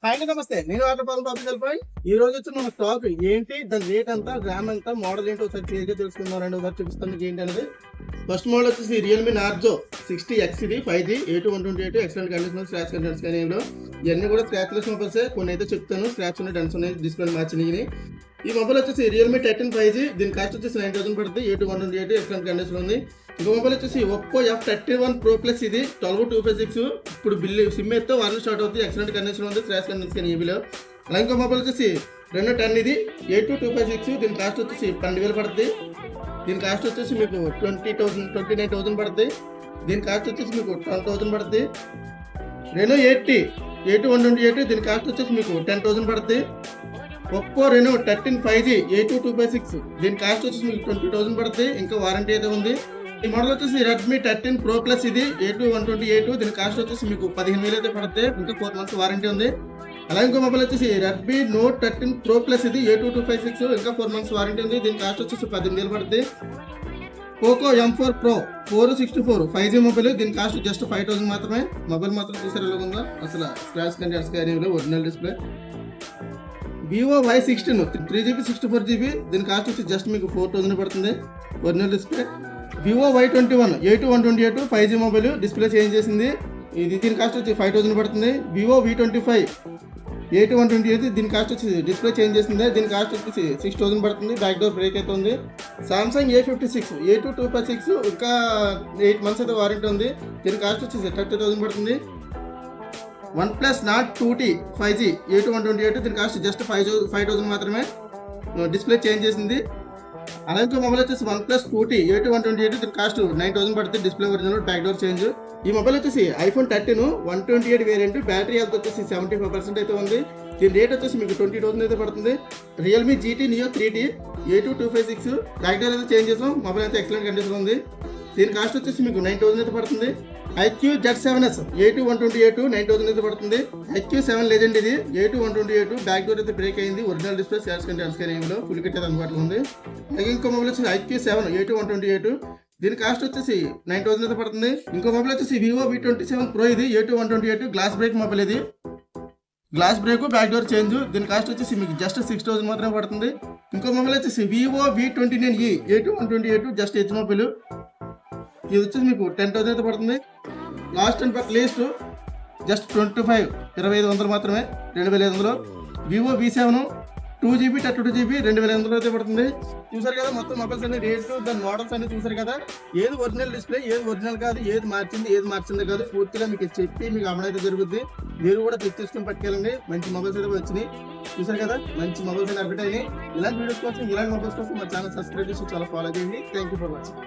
Hi నమస్తే. నేను ఆటపాలెం బాబు తెలిపాయి. ఈ రోజు వచ్చి మన స్టాక్ ఏంటి, దాని రేట్ ఎంత, గ్రామ్ ఎంత, మోడల్ ఏంటి ఒకసారి క్లియర్గా తెలుసుకుందాం. ఒకసారి చూపిస్తాను మీకు ఏంటి అనేది. ఫస్ట్ మోడల్ వచ్చేసి రియల్మీ నార్జో 60X ఇది 5G A2 128 excellent condition, scratch contents కానీ ఇవన్నీ కూడా స్క్రాచ్లెస్ మొబైల్సే. కొన్ని అయితే చెప్తాను, స్క్రాచ్ ఉన్నాయి, డన్స్ ఉన్నాయి, డిస్ప్లే మార్చినాయి. ఈ మొబైల్ వచ్చేసి రియల్మీ 13 5G, దీని కాస్ట్ వచ్చేసి 9000 పడుతుంది. A2 128 ఎక్సలెంట్ కండిషన్ ఉంది. ఇంకో మొబైల్ వచ్చేసి ఒప్పో F31 Pro Plus, ఇది 12256. ఇప్పుడు బిల్లు సిమ్ అయితే వారంటీ స్టార్ట్ అవుతుంది. ఎక్సలెంట్ కండిషన్ ఉంది, స్క్రాచ్ కంటెంట్స్ కానీ ఏబీలో. అలా ఇంకో మొబైల్ వచ్చేసి Reno 10 ఇది A2 256, దీని కాస్ట్ వచ్చేసి 12000 పడుతుంది. దీని కాస్ట్ వచ్చేసి మీకు 29,000 పడుతుంది. దీని కాస్ట్ వచ్చేసి మీకు 10,000 పడుతుంది. Reno 80 A2 128, దీని కాస్ట్ వచ్చేసి మీకు 10,000 పడుతుంది. ఒప్పో Reno 13 5G A2 256, దీని కాస్ట్ వచ్చేసి మీకు 20,000 పడుతుంది. ఇంకా వారంటీ అయితే ఉంది. ఈ మోడల్ వచ్చేసి Redmi 13 Pro Plus, ఇది A2 128, దీని కాస్ట్ వచ్చేసి మీకు 15,000 అయితే పడుతుంది. ఇంకా 4 months వారంటీ ఉంది. అలాగే ఇంకో మొబైల్ వచ్చేసి Redmi Note 13 Pro Plus, ఇది A2 256, ఇంకా 4 months వారంటీ ఉంది. దీని కాస్ట్ వచ్చేసి 18,000 పడుతుంది. Poco M4 Pro 464 5G mobile, దీని కాస్ట్ జస్ట్ 5,000 మాత్రమే. మొబైల్ మాత్రం చూసారు ఎలా ఉందో, అసలు స్క్రాచ్ కంటెంట్స్ కానీ original display. Vivo Y16 3GB 64GB, దీని కాస్ట్ వచ్చి జస్ట్ మీకు 4,000 పడుతుంది. Original display. Vivo Y21 A2 128 5G mobile, display change చేసింది. దీని కాస్ట్ వచ్చి 5,000 పడుతుంది. Vivo V25 A2 128, దీని కాస్ట్ వచ్చి డిస్ప్లే చేంజ్ చేసింది. దీని కాస్ట్ వచ్చేసి 6,000 పడుతుంది. బ్యాక్ డోర్ బ్రేక్ అయితే ఉంది. Samsung A56 A2 256, ఇంకా 8 months అయితే వారంటీ ఉంది. దీని కాస్ట్ వచ్చేసి 30,000 పడుతుంది. OnePlus Nord 2T 5G A2 128, దీని కాస్ట్ జస్ట్ 5,000 మాత్రమే. డిస్ప్లే చేంజ్ చేసింది. అలాగే మొబైల్ వచ్చేసి OnePlus 2T A2 128, దీని కాస్ట్ 9,000 పడుతుంది. Display original, back door change. ఈ మొబైల్ వచ్చేసి iPhone 13 128 వేరియంట్, బ్యాటరీ హెల్త్ వచ్చేసి 75% అయితే ఉంది. దీని రేట్ వచ్చేసి మీకు 20,000 అయితే పడుతుంది. Realme GT Neo 3T A2 256, back door అయితే చేంజ్ చేసాం. మొబైల్ అయితే ఎక్సలెంట్ కండిషన్ ఉంది. దీని కాస్ట్ వచ్చేసి మీకు 9,000 అయితే పడుతుంది. iQ Z7S A2 128 9,000 అయితే పడుతుంది. iQ7 Legend ఇది A2 128, బ్యాక్ డోర్ అయితే బ్రేక్ అయింది. ఒరిజినల్ డిస్ప్లే, స్క్రాచ్ కంటెంట్స్ కానీ ఫుల్ కిట్ అయితే అందుబాటులో ఉంది. అలాగే ఇంకో మొబైల్ వచ్చేసి iQ7 A2 128, దీని కాస్ట్ వచ్చేసి 9,000 అయితే పడుతుంది. ఇంకో మొబైల్ వచ్చేసి Vivo V27 Pro, ఇది A2 128 గ్లాస్ బ్రేక్ మొబైల్, ఇది glass break, back door change. దీని కాస్ట్ వచ్చేసి మీకు జస్ట్ 6,000 మాత్రమే పడుతుంది. ఇంకో మొబైల్ వచ్చేసి Vivo V29e A2 128 just H mobile, ఇది వచ్చేసి మీకు 10,000 అయితే పడుతుంది. Last and but least just 25,500 మాత్రమే, 2,500. Vivo V7 2GB 32GB 2,500 అయితే పడుతుంది. చూసారు కదా మొత్తం మొబైల్స్ అన్ని రేట్లు, దాని మోడల్స్ అన్ని చూసారు కదా. ఏది ఒరిజినల్ డిస్ప్లే, ఏది ఒరిజినల్ కాదు, ఏది మార్చింది కాదు, పూర్తిగా మీకు చెప్పి మీకు అమలైతే జరుగుద్ది. మీరు కూడా తీసుకొని పట్టుకెళ్ళండి. మంచి మొబైల్స్ అయితే వచ్చినాయి. చూసారు కదా, మంచి మొబైల్స్ అయితే అప్డేట్ అయినాయి. ఇలాంటి వీడియోస్ కోసం, ఇలాంటి మొబైల్స్ కోసం మా ఛానల్ సబ్స్క్రైబ్ చేసి చాలా ఫాలో చేయండి. Thank you for watching.